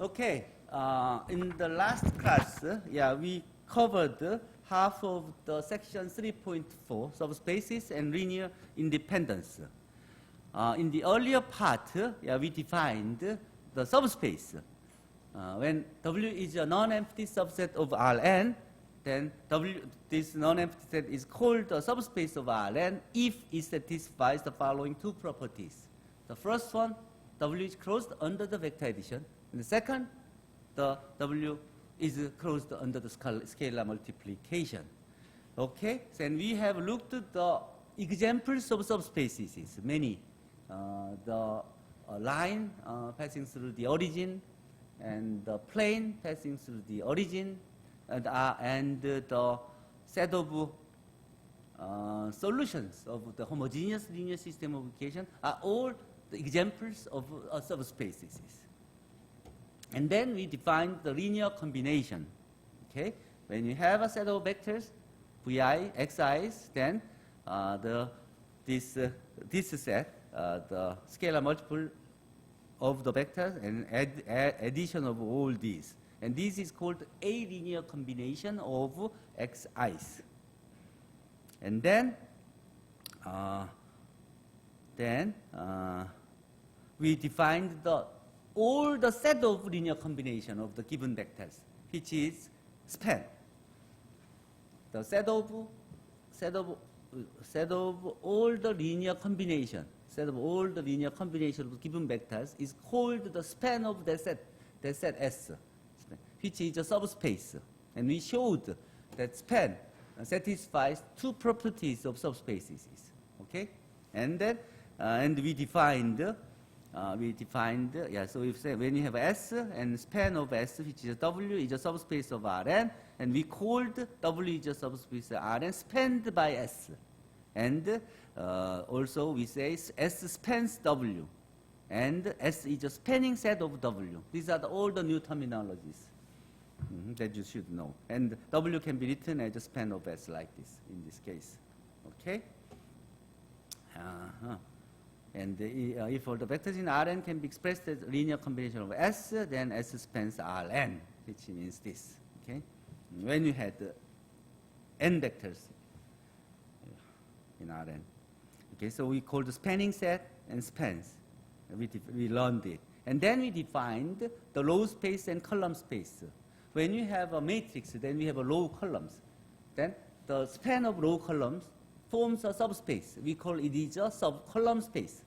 Okay, in the last class, we covered half of the section 3.4, subspaces and linear independence. In the earlier part, we defined the subspace. When W is a non-empty subset of Rn, then this non-empty set is called a subspace of Rn if it satisfies the following two properties. The first one, W is closed under the vector addition. And the second, the W is closed under the scalar multiplication. Okay, so and we have looked at the examples of subspaces, many. The line passing through the origin, and the plane passing through the origin, and the set of solutions of the homogeneous linear system of equation are all the examples of subspaces. And then we define the linear combination. Okay, when you have a set of vectors, vi, xi's, then this set, the scalar multiple of the vectors and addition of all these. And this is called a linear combination of xi's. And then we defined all the set of linear combination of the given vectors, which is span. The set of all the linear combination, of the given vectors is called the span of the set S, which is a subspace. And we showed that span satisfies two properties of subspaces. Okay, and then and we defined. So if say when you have S and span of S, which is W, is a subspace of Rn, and we called W is a subspace of Rn spanned by S, and also we say S spans W, and S is a spanning set of W. These are all the new terminologies that you should know. And W can be written as a span of S like this in this case. Okay. And if all the vectors in Rn can be expressed as a linear combination of S, then S spans Rn, which means this. Okay, when you had n vectors in Rn. Okay, so we call the spanning set and spans. We learned it, and then we defined the row space and column space. When you have a matrix, then we have a row columns. Then the span of row columns forms a subspace. We call it is a sub-column space,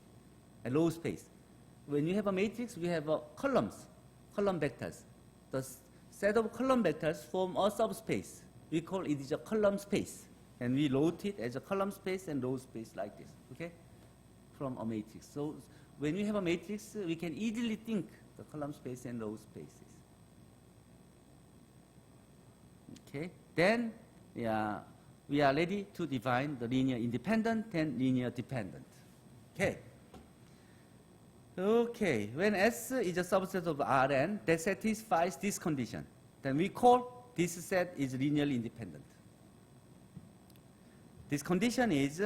a row space. When you have a matrix, we have column vectors. The set of column vectors form a subspace. We call it is a column space. And we wrote it as a column space and row space like this, okay, from a matrix. So when you have a matrix, we can easily think the column space and row spaces. Okay, then, we are ready to define the linear independent and linear dependent. Okay. Okay, when S is a subset of Rn that satisfies this condition, then we call this set is linearly independent. This condition is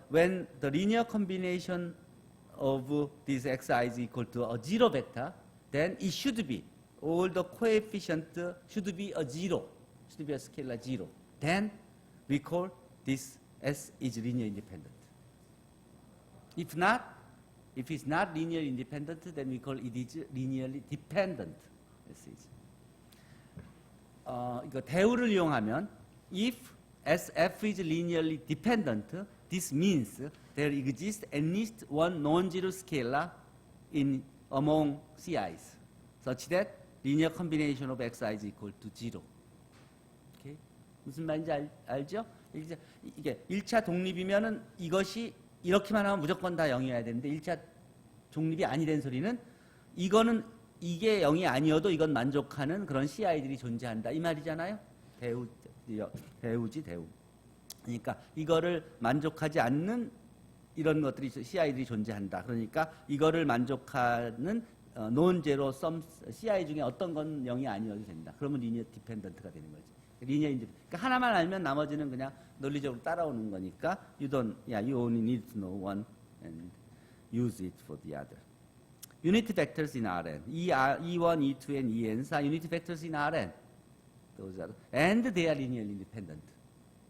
when the linear combination of this xi is equal to a zero vector, then it should be, all the coefficient should be a zero, should be a scalar zero. Then we call this S is linear independent. If it's not linear independent, then we call it is linearly dependent. 이거 대우를 이용하면 if SF is linearly dependent, this means there exists at least one non-zero scalar among CIs, such that linear combination of XI is equal to zero. 무슨 말인지 알죠? 이게 1차 독립이면은 이것이 이렇게만 하면 무조건 다 0이어야 되는데 1차 독립이 아니 된 소리는 이게 0이 아니어도 이건 만족하는 그런 CI들이 존재한다 이 말이잖아요. 대우지. 그러니까 이거를 만족하지 않는 이런 것들이 CI들이 존재한다. 그러니까 이거를 만족하는 논제로 CI 중에 어떤 건 0이 아니어도 된다. 그러면 리니어 디펜던트가 되는 거지. 리니어 인디펜던트. 그러니까 하나만 알면 나머지는 그냥 논리적으로 따라오는 거니까 you only need to know one and use it for the other. unit vectors in Rn. E1, E2, and En are unit vectors in Rn. Those are, and they are linearly independent.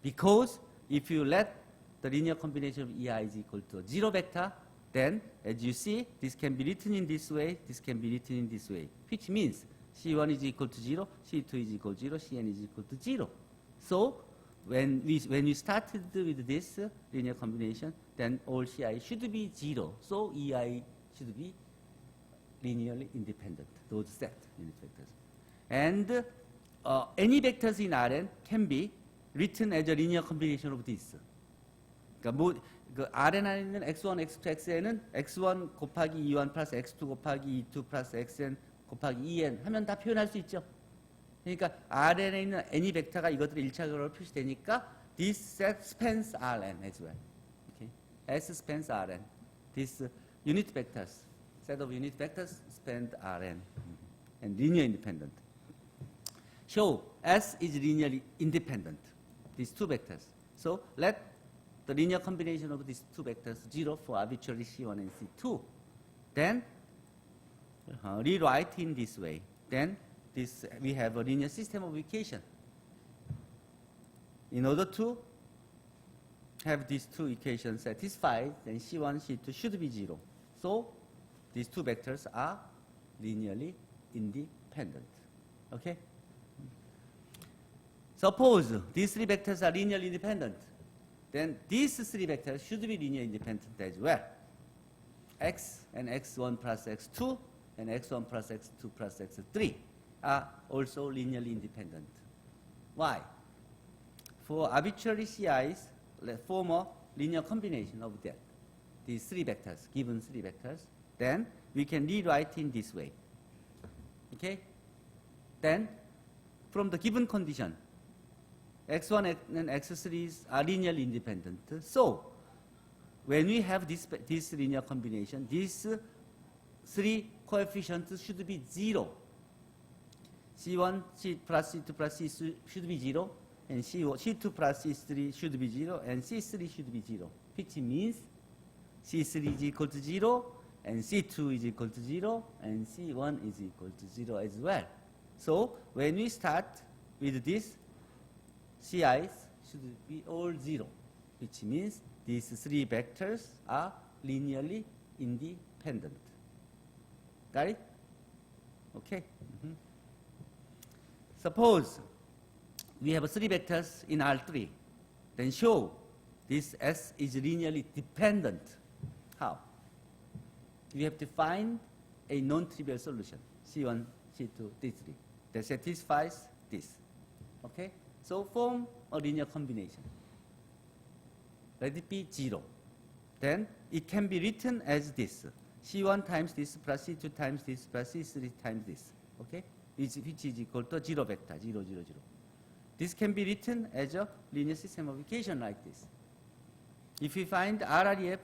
Because if you let the linear combination of EI is equal to a 0 vector, then as you see, this can be written in this way, this can be written in this way, which means C1 is equal to 0, C2 is equal to 0, Cn is equal to 0. So when we started with this linear combination, then all Ci should be 0. So EI should be linearly independent, those set unit vectors. And any vectors in Rn can be written as a linear combination of this. 그러니까 Rn 안에 있는 x1, x2, xn은 x1 곱하기 e1 플러스 x2 곱하기 e2 플러스 xn 곱하기 en 하면 다 표현할 수 있죠. 그러니까 Rn에 있는 any 벡터가 이것들을 일차적으로 표시되니까 this set spans Rn as well. Okay? S spans Rn. This unit vectors, set of unit vectors spans Rn and linear independent. Show S is linearly independent, these two vectors. So let the linear combination of these two vectors 0 for arbitrary C1 and C2. Then rewrite in this way. Then we have a linear system of equation. In order to have these two equations satisfied, then C1, C2 should be 0. So these two vectors are linearly independent. Okay? Suppose these three vectors are linearly independent, then these three vectors should be linearly independent as well. X and x1 plus x2 and x1 plus x2 plus x3 are also linearly independent. Why? For arbitrary CIs, let's form a linear combination of that, these three vectors, given three vectors, then we can rewrite in this way. Okay? Then, from the given condition, x1 and x3 are linearly independent. So, when we have this linear combination, these three coefficients should be 0. C1 C plus C2 plus C3 should be 0, and C2 plus C3 should be 0, and C3 should be 0, which means C3 is equal to 0, and C2 is equal to 0, and C1 is equal to 0 as well. So, when we start with this, CIs should be all 0, which means these three vectors are linearly independent. Got it? Okay. Suppose we have three vectors in R3, then show this S is linearly dependent. How? We have to find a non-trivial solution, C1, C2, D3, that satisfies this. Okay? So form a linear combination. Let it be 0. Then it can be written as this. C1 times this plus C2 times this plus C3 times this. Okay? Which is equal to 0 vector, 0, 0, 0. This can be written as a linear system of equation like this. If we find RREF,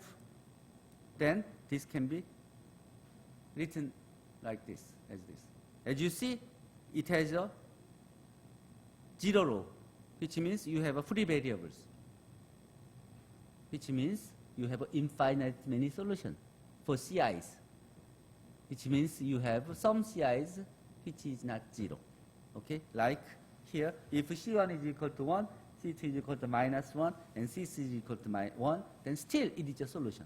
then this can be written like this, as this. As you see, it has a 0 row, which means you have a free variables, which means you have infinite many solutions for CIs, which means you have some CIs which is not 0. Okay? Like here, if C1 is equal to 1, C2 is equal to minus 1, and C3 is equal to 1, then still it is a solution.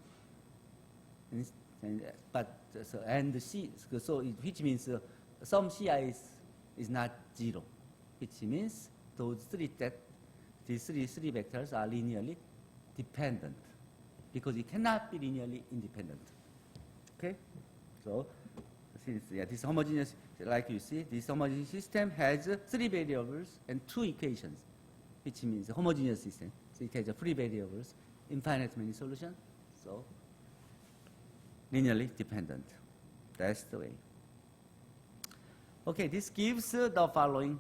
Which means some CIs is not 0, which means these three vectors are linearly dependent, because it cannot be linearly independent. Okay? So, since this homogeneous, like you see, this homogeneous system has three variables and two equations, which means a homogeneous system. So it has free variables, infinite many solutions, so linearly dependent. That's the way. Okay, this gives the following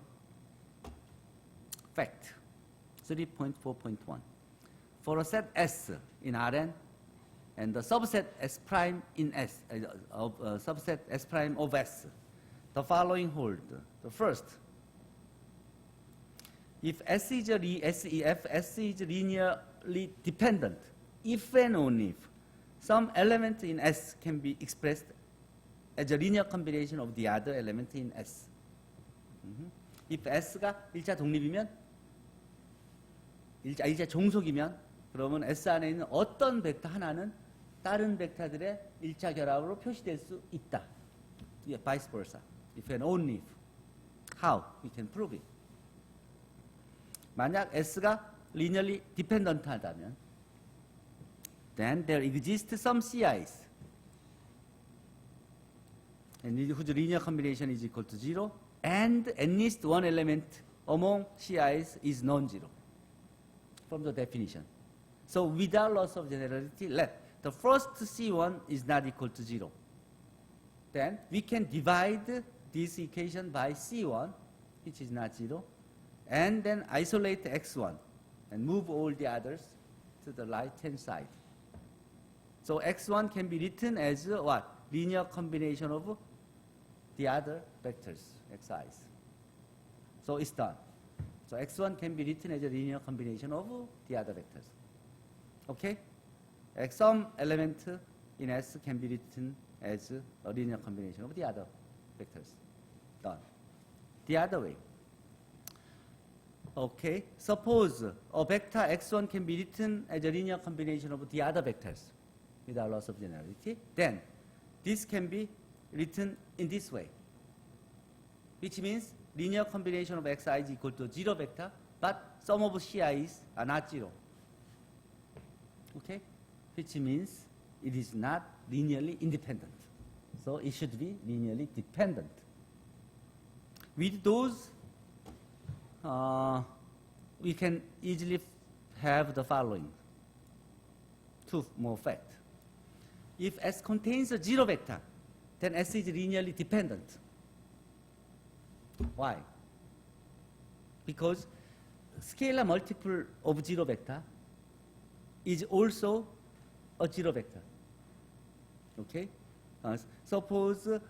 fact, 3.4.1. For a set S in Rn, and the subset S prime in S, subset S prime of S, the following hold. The first, if S is linearly dependent, if and only if some element in S can be expressed as a linear combination of the other element in S. if S가 1차 독립이면, 1차 종속이면, 그러면 S 안에 있는 어떤 벡터 하나는 다른 벡터들의 1차 결합으로 표시될 수 있다. Yeah, vice versa. If and only if. How? We can prove it. 만약 S가 linearly dependent 하다면, then there exists some CIs. And whose linear combination is equal to 0, and at least one element among CIs is non-zero from the definition. So without loss of generality, let the first C1 is not equal to 0. Then we can divide this equation by C1, which is not 0, and then isolate X1 and move all the others to the right-hand side. So X1 can be written as what? Linear combination of the other vectors, Xi's. So it's done. So X1 can be written as a linear combination of the other vectors. Okay? Some element in S can be written as a linear combination of the other vectors. Done. The other way. Okay, suppose a vector X1 can be written as a linear combination of the other vectors without loss of generality. Then this can be written in this way, which means linear combination of Xi is equal to 0 vector, but some of Ci's are not 0. Okay? Which means it is not linearly independent. So it should be linearly dependent. With those, we can easily have the following two more facts. If S contains a 0 vector, then S is linearly dependent. Why? Because scalar multiple of 0 vector is also a 0 vector. Okay? Suppose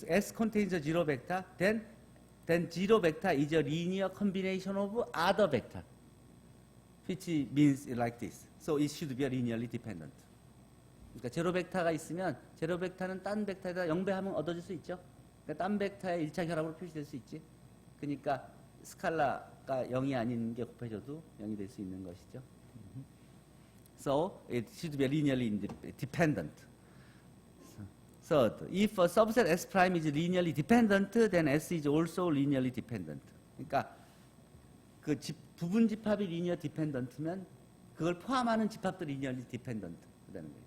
S contains a 0 vector, then 0 vector is a linear combination of other vector, which means like this. So it should be a linearly dependent. 그러니까 제로 벡터가 있으면 제로 벡터는 딴 벡터에다 영배하면 얻어질 수 있죠. 그러니까 딴 벡터의 1차 결합으로 표시될 수 있지. 그러니까 스칼라가 0이 아닌 게 곱해져도 0이 될 수 있는 것이죠. So it should be linearly dependent. Third, if a subset S prime is linearly dependent, then S is also linearly dependent. 그러니까 그 부분 집합이 linear dependent면 그걸 포함하는 집합도 linearly dependent라는 거예요.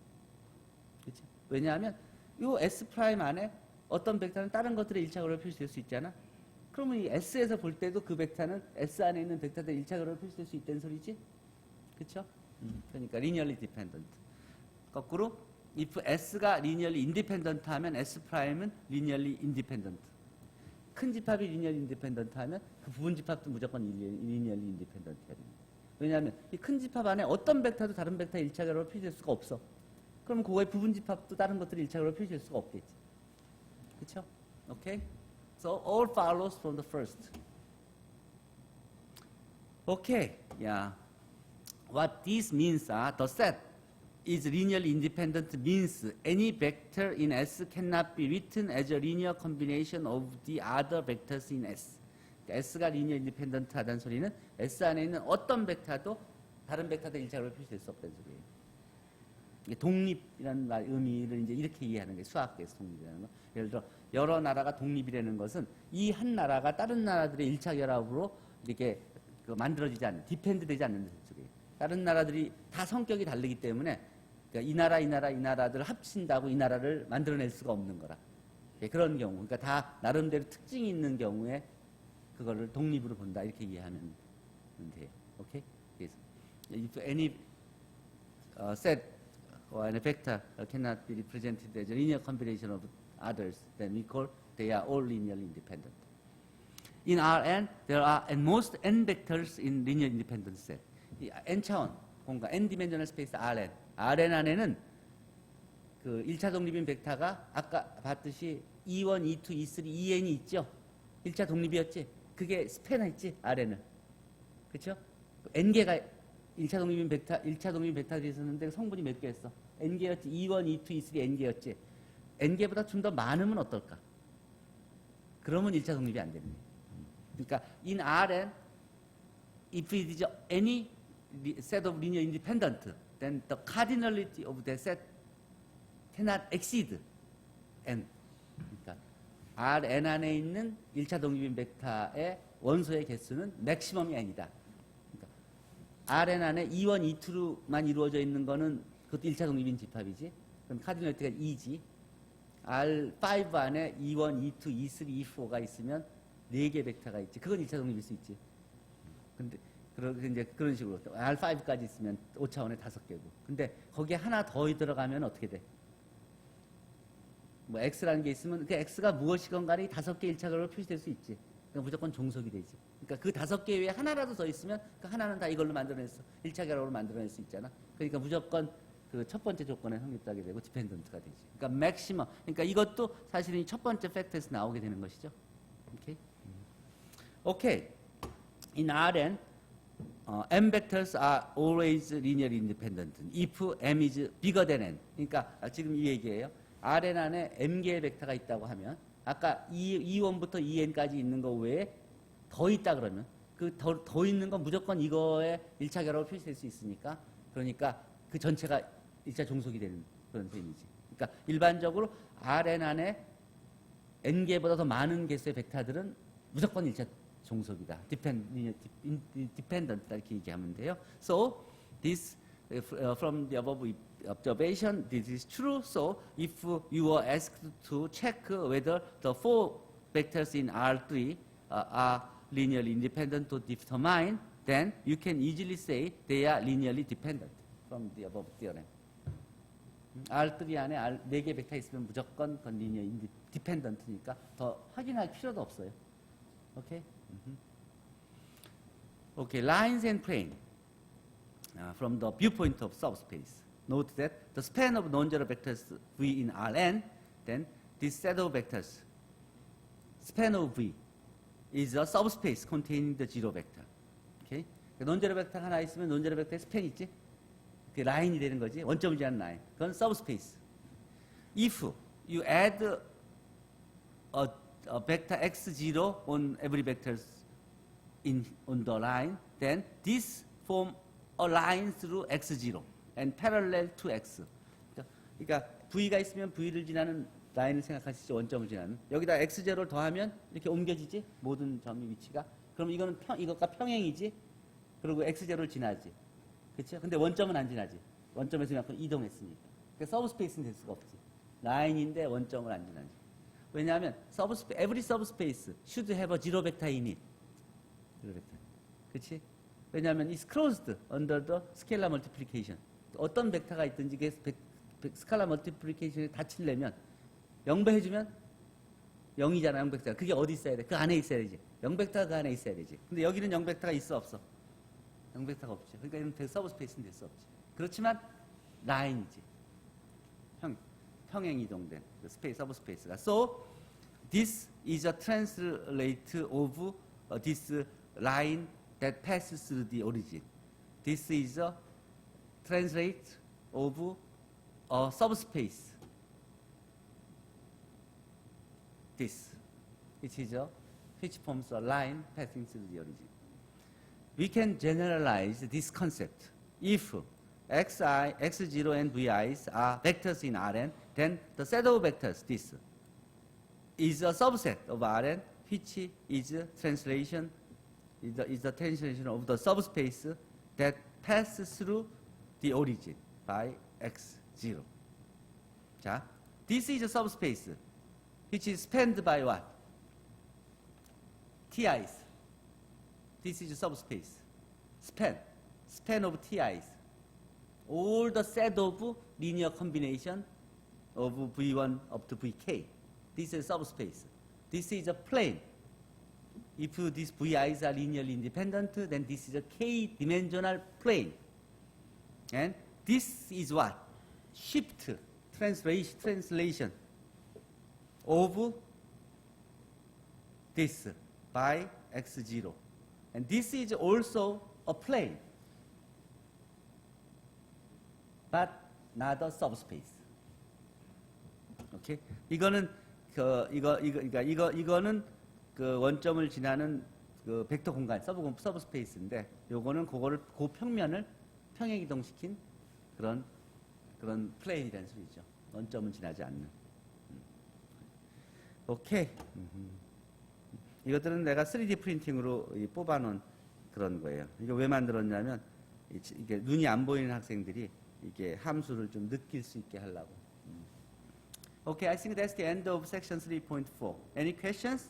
그렇죠? 왜냐하면 이 S 프라임 안에 어떤 벡터는 다른 것들의 1차 결합을 표시될 수 있잖아. 그러면 이 S에서 볼 때도 그 벡터는 S 안에 있는 벡터들의 1차 결합을 표시될 수 있다는 소리지? 그렇죠? 그러니까 linearly dependent. 거꾸로 if S가 linearly independent 하면 S 프라임은 linearly independent. 큰 집합이 linearly independent 하면 그 부분 집합도 무조건 linearly independent 해야 됩니다. 왜냐하면 이 큰 집합 안에 어떤 벡터도 다른 벡터의 1차 결합을 표시될 수가 없어. 그럼 그거의 부분 집합도 다른 것들이 1차 결합을 표시될 수가 없겠지. 그렇죠? Okay? So all follows from the first. Okay. Yeah. What this means are the set is linearly independent means any vector in S cannot be written as a linear combination of the other vectors in S. 그러니까 S가 linear independent 하다는 소리는 S 안에 있는 어떤 벡터도 다른 벡터의 1차 결합을 표시될 수 없다는 소리예요. 이게 독립이라는 의미를 이제 이렇게 이해하는 게 수학에서 독립이라는 거. 예를 들어 여러 나라가 독립이라는 것은 이 한 나라가 다른 나라들의 1차 결합으로 이렇게 만들어지지 않는, 디펜드되지 않는 소리예요. 다른 나라들이 다 성격이 다르기 때문에 그러니까 이 나라들 합친다고 이 나라를 만들어낼 수가 없는 거라. 그런 경우, 그러니까 다 나름대로 특징이 있는 경우에 그거를 독립으로 본다 이렇게 이해하면 돼요. 오케이? 그래서 if any set or an vector cannot be represented as a linear combination of others, then we call they are all linearly independent. In Rn, there are at most n vectors in linear independent set. 이 n 차원 공간, n 디멘셔널 스페이스 Rn. Rn 안에는 그 1차 독립인 벡터가 아까 봤듯이 E1, E2, E3, EN이 있죠. 1차 독립이었지. 그게 스패너 있지, Rn은. 그렇죠? n개가 1차 독립인 벡터들이 있었는데 성분이 몇 개였어? n개였지. E1, E2, E3, n개였지. n개보다 좀 더 많으면 어떨까? 그러면 1차 독립이 안 됩니다. 그러니까 in Rn, if it is any set of linear independent, then the cardinality of that set cannot exceed n. 그러니까 Rn 안에 있는 1차 독립인 벡터의 원소의 개수는 맥시멈이 n이다. 그러니까 Rn 안에 E1, E2만 이루어져 있는 거는 그것도 1차 독립인 집합이지. 그럼 카디널리티가 2지. R5 안에 E1, E2, E3, E4가 있으면 4개 벡터가 있지. 그건 1차 독립일 수 있지. 근데 이제 그런 식으로 R5까지 있으면 5차원에 5개고. 근데 거기에 하나 더 들어가면 어떻게 돼? 뭐 X라는 게 있으면 그 X가 무엇이건 간에 5개 1차적으로 표시될 수 있지. 그러니까 무조건 종속이 되지. 그러니까 그 5개 외에 하나라도 더 있으면 그 하나는 다 이걸로 만들어냈어. 1차 결합으로 만들어낼 수 있잖아. 그러니까 무조건 그 첫 번째 조건에 성립하게 되고 디펜던트가 되지. 그러니까 맥시멈. 그러니까 이것도 사실은 첫 번째 팩트에서 나오게 되는 것이죠. 오케이. 오케이. In Rn, m vectors are always linearly independent if m is bigger than n. 그러니까 지금 이 얘기예요. Rn 안에 m개의 벡터가 있다고 하면 아까 E1부터 En까지 있는 거 외에 더 있다 그러면 그 더 있는 건 무조건 이거에 1차 결합으로 표시될 수 있으니까 그러니까 그 전체가 1차 종속이 되는 그런 셈이지. 그러니까 일반적으로 Rn 안에 n개보다 더 많은 개수의 벡터들은 무조건 1차 종속이다. dependent 이렇게 얘기하면 돼요. So this from the above observation, this is true. So if you were asked to check whether the 4 vectors in R3 are linearly independent to determine, then you can easily say they are linearly dependent from the above theorem. R3 안에 4개 벡터 있으면 무조건 그건 linear independent니까 더 확인할 필요도 없어요. 오케이? Okay, lines and plane. From the viewpoint of subspace. Note that the span of non-zero vectors V in Rn, then this set of vectors, span of V, is a subspace containing the zero vector. Okay? 논제로 벡터 하나 있으면 논제로 벡터에 스팬 있지? 그 라인이 되는 거지. 원점을 지나는 라인. 그건 subspace. If you add a vector x0 on every vector on the line, then this form a line through x0 and parallel to x. 그러니까 v가 있으면 v를 지나는 라인을 생각하시죠. 원점을 지나는. 여기다 x0를 더하면 이렇게 옮겨지지? 모든 점의 위치가. 그럼 이거는 이것과 평행이지? 그리고 x0를 지나지. 그렇죠? 근데 원점은 안 지나지. 원점에서 약간 이동했으니까. 그러니까 서브스페이스는 될 수가 없지. 라인인데 원점을 안 지나지. 왜냐하면 every subspace should have a zero vector in it. zero vector. 그렇지? 왜냐하면 it's closed under the scalar multiplication. 어떤 벡터가 있든지 스칼라 멀티플리케이션에 닫히려면 0배해주면 0이잖아. 0벡터가. 그게 어디 있어야 돼? 그 안에 있어야 되지. 0벡터가 그 안에 있어야 되지. 근데 여기는 0벡터가 있어 없어? 0벡터가 없지. 그러니까 이런 서브스페이스는 될 수 없지. 그렇지만 라인이지. 평행 이동된 서브스페이스가. So this is a translate of this line that passes through the origin. This is a translate of a subspace. This, which forms a line passing through the origin. We can generalize this concept. If xi, x0 and vi's are vectors in Rn, then the set of vectors, this, is a subset of Rn, which is the translation of the subspace that passes through the origin by x0. 자, this is a subspace which is spanned by what? Ti's. This is a subspace. Span of Ti's. All the set of linear combination of V1 up to Vk. This is subspace. This is a plane. If these Vi's are linearly independent, then this is a k-dimensional plane. And this is what? Shift, translation of this by x0. And this is also a plane, but not a subspace. 오케이? 이거는 이거는 그 원점을 지나는 그 벡터 공간 서브 스페이스인데 요거는 그거를 그 평면을 평행 이동시킨 그런 플레인이라는 소리죠. 원점은 지나지 않는. 오케이. 이것들은 내가 3D 프린팅으로 뽑아놓은 그런 거예요. 이거 왜 만들었냐면 이게 눈이 안 보이는 학생들이 이게 함수를 좀 느낄 수 있게 하려고. Okay, I think that's the end of section 3.4. Any questions?